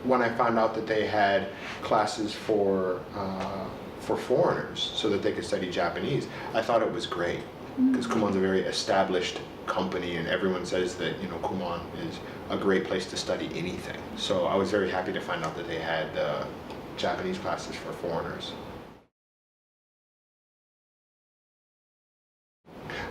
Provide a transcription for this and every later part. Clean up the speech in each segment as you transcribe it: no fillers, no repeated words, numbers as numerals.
when I found out that they had classes for foreigners so that they could study Japanese, I thought it was great, because Kumon's a very established company and everyone says that, you know, Kumon is a great place to study anything. So I was very happy to find out that they had Japanese classes for foreigners.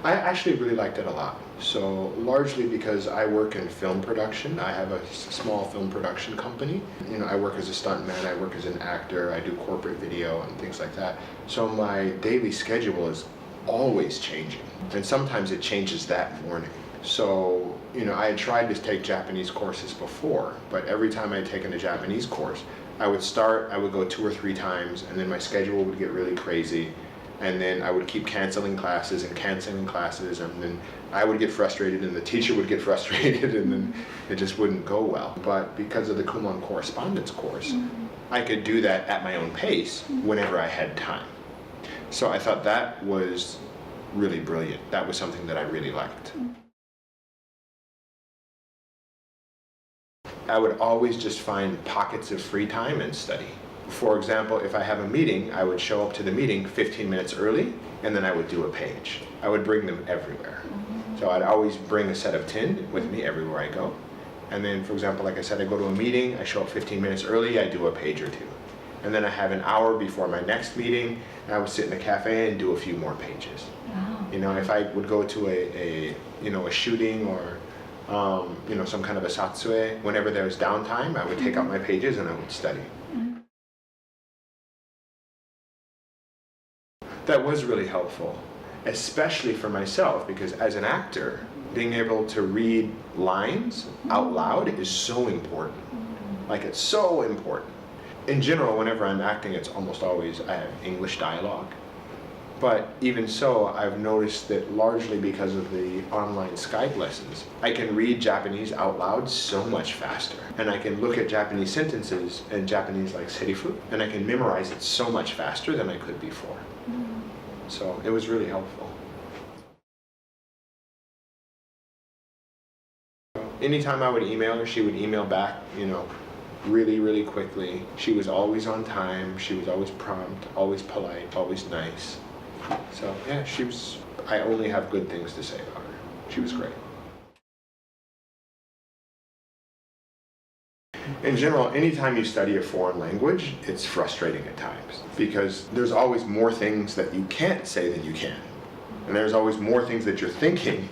I actually really liked it a lot. So largely because I work in film production. I have a small film production company. You know, I work as a stuntman, I work as an actor, I do corporate video and things like that. So my daily schedule is always changing. And sometimes it changes that morning. So, you know, I had tried to take Japanese courses before, but every time I had taken a Japanese course, I would go 2 or 3 times, and then my schedule would get really crazy. And then I would keep canceling classes, and then I would get frustrated, and the teacher would get frustrated, and then it just wouldn't go well. But because of the Kumon Correspondence course, I could do that at my own pace whenever I had time. So I thought that was really brilliant. That was something that I really liked. I would always just find pockets of free time and study. For example, if I have a meeting, I would show up to the meeting 15 minutes early, and then I would do a page. I would bring them everywhere. So I'd always bring a set of 10 with me everywhere I go. And then, for example, like I said, I go to a meeting, I show up 15 minutes early, I do a page or 2. And then I have an hour before my next meeting, and I would sit in a cafe and do a few more pages. Wow. You know, if I would go to a shooting or you know, some kind of a satsue, whenever there was downtime, I would take out my pages and I would study. That was really helpful, especially for myself, because as an actor, being able to read lines out loud is so important. Like, it's so important. In general, whenever I'm acting, it's almost always I have English dialogue. But even so, I've noticed that largely because of the online Skype lessons, I can read Japanese out loud so much faster. And I can look at Japanese sentences and Japanese like serifu, and I can memorize it so much faster than I could before. So it was really helpful. Anytime I would email her, she would email back, you know, really, really quickly. She was always on time, she was always prompt, always polite, always nice. So yeah, I only have good things to say about her. She was great. In general, anytime you study a foreign language, it's frustrating at times, because there's always more things that you can't say than you can. And there's always more things that you're thinking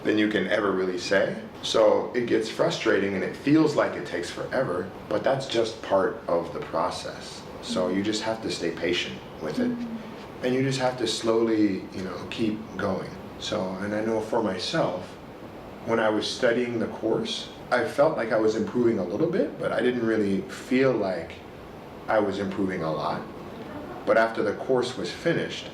than you can ever really say. So it gets frustrating and it feels like it takes forever, but that's just part of the process. So you just have to stay patient with it. And you just have to slowly, you know, keep going. So, and I know for myself, when I was studying the course, I felt like I was improving a little bit, but I didn't really feel like I was improving a lot. But after the course was finished,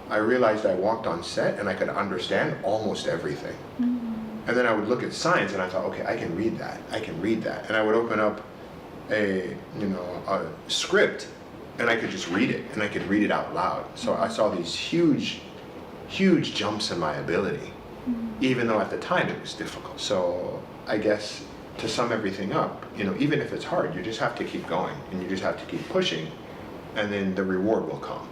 I realized I walked on set and I could understand almost everything. And then I would look at signs and I thought, okay, I can read that, I can read that. And I would open up a script, and I could just read it, and I could read it out loud. So I saw these huge, huge jumps in my ability, even though at the time it was difficult. So I guess to sum everything up, you know, even if it's hard, you just have to keep going, and you just have to keep pushing, and then the reward will come.